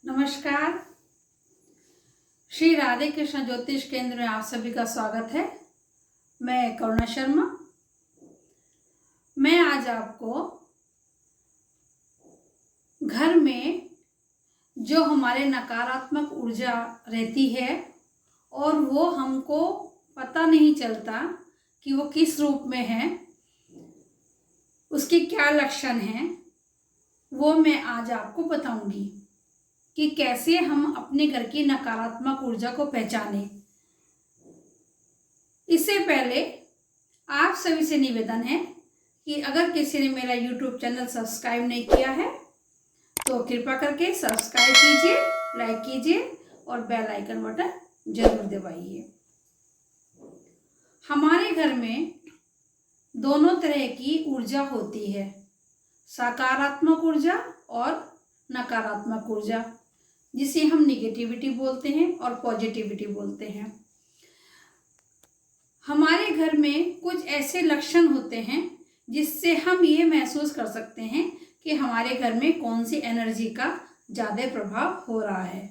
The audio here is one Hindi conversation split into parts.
नमस्कार। श्री राधे कृष्ण ज्योतिष केंद्र में आप सभी का स्वागत है। मैं करुणा शर्मा। मैं आज आपको घर में जो हमारे नकारात्मक ऊर्जा रहती है और वो हमको पता नहीं चलता कि वो किस रूप में है, उसके क्या लक्षण हैं, वो मैं आज आपको बताऊंगी कि कैसे हम अपने घर की नकारात्मक ऊर्जा को पहचानें। इससे पहले आप सभी से निवेदन है कि अगर किसी ने मेरा YouTube चैनल सब्सक्राइब नहीं किया है तो कृपा करके सब्सक्राइब कीजिए, लाइक कीजिए और बेल आइकन बटन जरूर दबाइए। हमारे घर में दोनों तरह की ऊर्जा होती है, सकारात्मक ऊर्जा और नकारात्मक ऊर्जा, जिसे हम निगेटिविटी बोलते हैं और पॉजिटिविटी बोलते हैं। हमारे घर में कुछ ऐसे लक्षण होते हैं जिससे हम ये महसूस कर सकते हैं कि हमारे घर में कौन सी एनर्जी का ज़्यादा प्रभाव हो रहा है।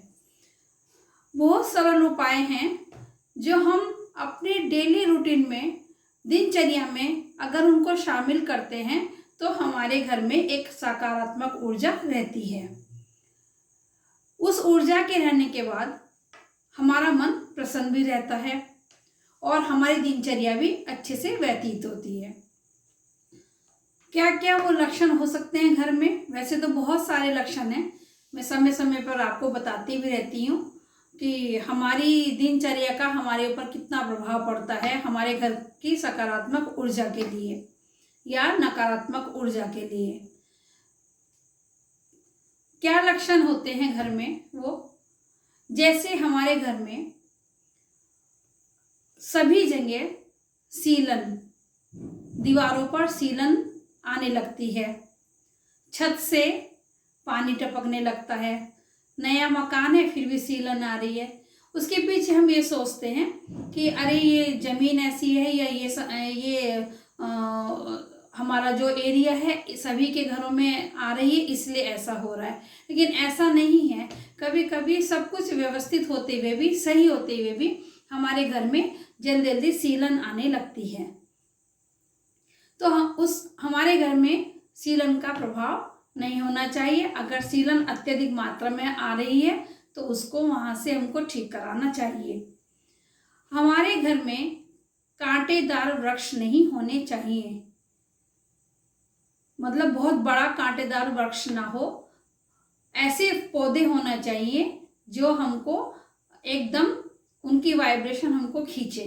बहुत सरल उपाय हैं जो हम अपने डेली रूटीन में, दिनचर्या में अगर उनको शामिल करते हैं तो हमारे घर में एक सकारात्मक ऊर्जा रहती है। उस ऊर्जा के रहने के बाद हमारा मन प्रसन्न भी रहता है और हमारी दिनचर्या भी अच्छे से व्यतीत होती है। क्या क्या वो लक्षण हो सकते हैं घर में? वैसे तो बहुत सारे लक्षण हैं, मैं समय समय पर आपको बताती भी रहती हूँ कि हमारी दिनचर्या का हमारे ऊपर कितना प्रभाव पड़ता है, हमारे घर की सकारात्मक ऊर्जा के लिए या नकारात्मक ऊर्जा के लिए। क्या लक्षण होते हैं घर में? वो जैसे हमारे घर में सभी जगह सीलन, दीवारों पर सीलन आने लगती है, छत से पानी टपकने लगता है, नया मकान है फिर भी सीलन आ रही है। उसके पीछे हम ये सोचते हैं कि अरे ये ज़मीन ऐसी है या ये हमारा जो एरिया है सभी के घरों में आ रही है इसलिए ऐसा हो रहा है, लेकिन ऐसा नहीं है। कभी कभी सब कुछ व्यवस्थित होते हुए भी, सही होते हुए भी हमारे घर में जल्दी जल्दी सीलन आने लगती है। तो हमारे घर में सीलन का प्रभाव नहीं होना चाहिए। अगर सीलन अत्यधिक मात्रा में आ रही है तो उसको वहाँ से हमको ठीक कराना चाहिए। हमारे घर में कांटेदार वृक्ष नहीं होने चाहिए, मतलब बहुत बड़ा कांटेदार वृक्ष ना हो, ऐसे पौधे होना चाहिए जो हमको एकदम उनकी वाइब्रेशन हमको खींचे।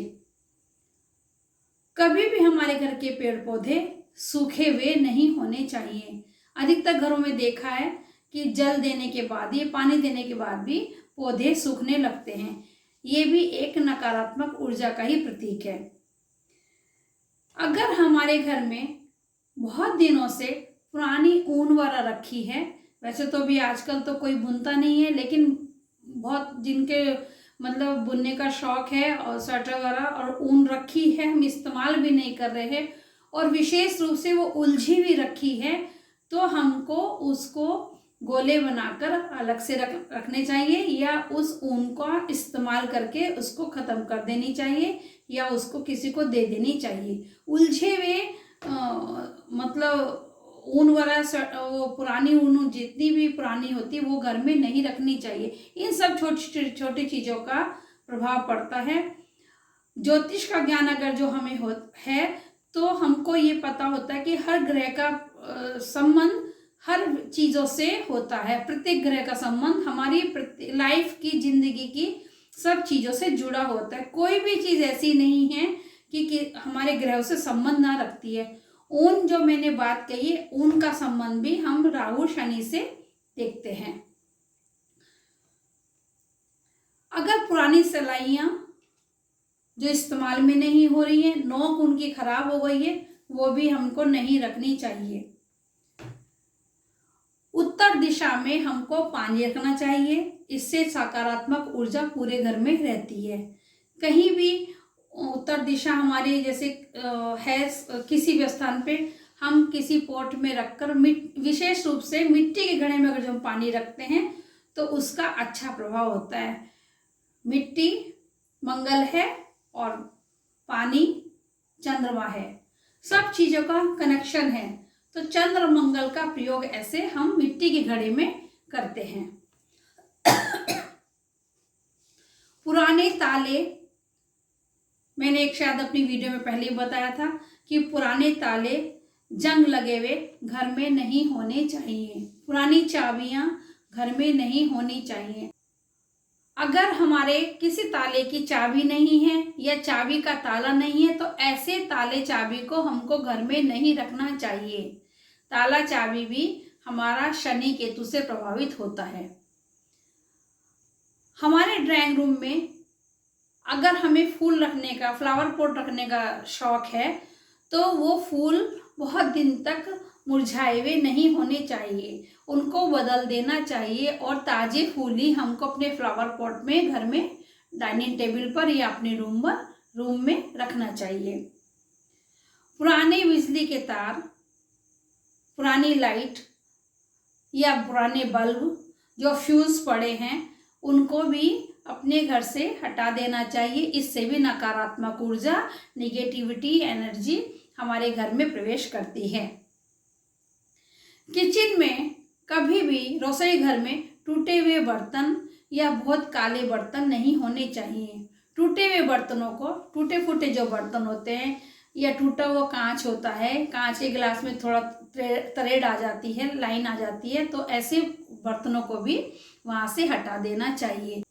कभी भी हमारे घर के पेड़ पौधे सूखे हुए नहीं होने चाहिए। अधिकतर घरों में देखा है कि जल देने के बाद, ये पानी देने के बाद भी पौधे सूखने लगते हैं। ये भी एक नकारात्मक ऊर्जा का ही प्रतीक है। अगर हमारे घर में बहुत दिनों से पुरानी ऊन वगैरह रखी है, वैसे तो अभी आजकल तो कोई बुनता नहीं है, लेकिन बहुत जिनके मतलब बुनने का शौक है और स्वेटर वगैरह और ऊन रखी है, हम इस्तेमाल भी नहीं कर रहे हैं और विशेष रूप से वो उलझी भी रखी है, तो हमको उसको गोले बनाकर अलग से रखने चाहिए या उस ऊन का इस्तेमाल करके उसको ख़त्म कर देनी चाहिए या उसको किसी को दे देनी चाहिए। उलझे हुए मतलब ऊन वाला वो पुरानी ऊन जितनी भी पुरानी होती है वो घर में नहीं रखनी चाहिए। इन सब छोटी छोटी चीज़ों का प्रभाव पड़ता है। ज्योतिष का ज्ञान अगर जो हमें है तो हमको ये पता होता है कि हर ग्रह का संबंध हर चीज़ों से होता है। प्रत्येक ग्रह का संबंध हमारी लाइफ की, जिंदगी की सब चीज़ों से जुड़ा होता है। कोई भी चीज़ ऐसी नहीं है कि हमारे ग्रहों से संबंध ना रखती है। ऊन जो मैंने बात कही है, ऊन का संबंध भी हम राहु शनि से देखते हैं। अगर पुरानी सिलाइयाँ जो इस्तेमाल में नहीं हो रही है, नोक उनकी खराब हो गई है, वो भी हमको नहीं रखनी चाहिए। उत्तर दिशा में हमको पानी रखना चाहिए, इससे सकारात्मक ऊर्जा पूरे घर में रहती है। कहीं भी उत्तर दिशा हमारी जैसे है किसी भी स्थान पे हम किसी पॉट में रखकर विशेष रूप से मिट्टी के घड़े में अगर जो हम पानी रखते हैं तो उसका अच्छा प्रभाव होता है। मिट्टी मंगल है और पानी चंद्रमा है, सब चीज़ों का कनेक्शन है। तो चंद्र मंगल का प्रयोग ऐसे हम मिट्टी के घड़े में करते हैं। पुराने ताले, मैंने एक शायद अपनी वीडियो में पहले ही बताया था कि पुराने ताले जंग लगे हुए घर में नहीं होने चाहिए। पुरानी चाबियां घर में नहीं होनी चाहिए। अगर हमारे किसी ताले की चाबी नहीं है या चाबी का ताला नहीं है तो ऐसे ताले चाबी को हमको घर में नहीं रखना चाहिए। ताला चाबी भी हमारा शनि केतु से प्रभावित होता है। हमारे ड्राइंग रूम में अगर हमें फूल रखने का, फ्लावर पॉट रखने का शौक है तो वो फूल बहुत दिन तक मुरझाए हुए नहीं होने चाहिए, उनको बदल देना चाहिए और ताज़े फूल ही हमको अपने फ्लावर पॉट में घर में डाइनिंग टेबल पर या अपने रूम में रखना चाहिए। पुराने बिजली के तार, पुरानी लाइट या पुराने बल्ब जो फ्यूज पड़े हैं उनको भी अपने घर से हटा देना चाहिए। इससे भी नकारात्मक ऊर्जा, निगेटिविटी एनर्जी हमारे घर में प्रवेश करती है। किचन में कभी भी, रसोई घर में टूटे हुए बर्तन या बहुत काले बर्तन नहीं होने चाहिए। टूटे हुए बर्तनों को, टूटे फूटे जो बर्तन होते हैं या टूटा हुआ कांच होता है, कांच के गिलास में थोड़ा तरेड़ आ जाती है, लाइन आ जाती है, तो ऐसे बर्तनों को भी वहाँ से हटा देना चाहिए।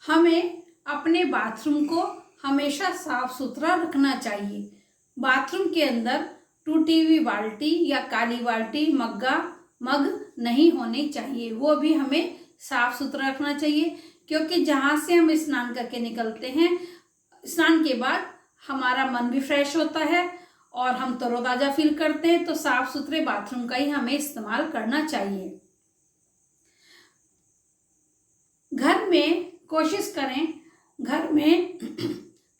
हमें अपने बाथरूम को हमेशा साफ सुथरा रखना चाहिए। बाथरूम के अंदर टूटी हुई बाल्टी या काली बाल्टी, मग नहीं होने चाहिए, वो भी हमें साफ सुथरा रखना चाहिए। क्योंकि जहाँ से हम स्नान करके निकलते हैं, स्नान के बाद हमारा मन भी फ्रेश होता है और हम तरोताज़ा फील करते हैं। तो साफ सुथरे बाथरूम का ही हमें इस्तेमाल करना चाहिए। घर में कोशिश करें, घर में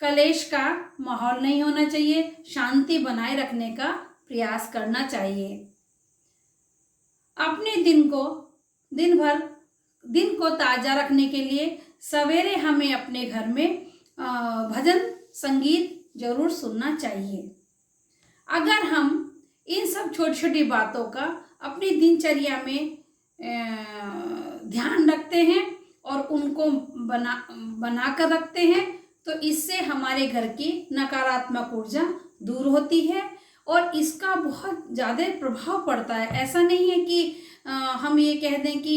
कलेश का माहौल नहीं होना चाहिए, शांति बनाए रखने का प्रयास करना चाहिए। अपने दिन को ताज़ा रखने के लिए सवेरे हमें अपने घर में भजन संगीत जरूर सुनना चाहिए। अगर हम इन सब छोटी छोटी बातों का अपनी दिनचर्या में ध्यान रखते हैं और उनको बना कर रखते हैं तो इससे हमारे घर की नकारात्मक ऊर्जा दूर होती है और इसका बहुत ज़्यादा प्रभाव पड़ता है। ऐसा नहीं है कि हम ये कह दें कि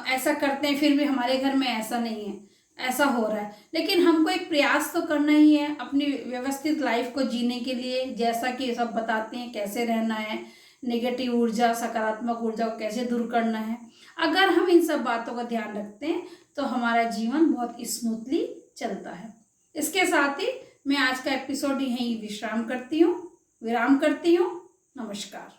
ऐसा करते हैं फिर भी हमारे घर में ऐसा नहीं है, ऐसा हो रहा है। लेकिन हमको एक प्रयास तो करना ही है अपनी व्यवस्थित लाइफ को जीने के लिए। जैसा कि सब बताते हैं कैसे रहना है, नेगेटिव ऊर्जा, सकारात्मक ऊर्जा को कैसे दूर करना है। अगर हम इन सब बातों का ध्यान रखते हैं तो हमारा जीवन बहुत स्मूथली चलता है। इसके साथ ही मैं आज का एपिसोड यहीं विराम करती हूँ। नमस्कार।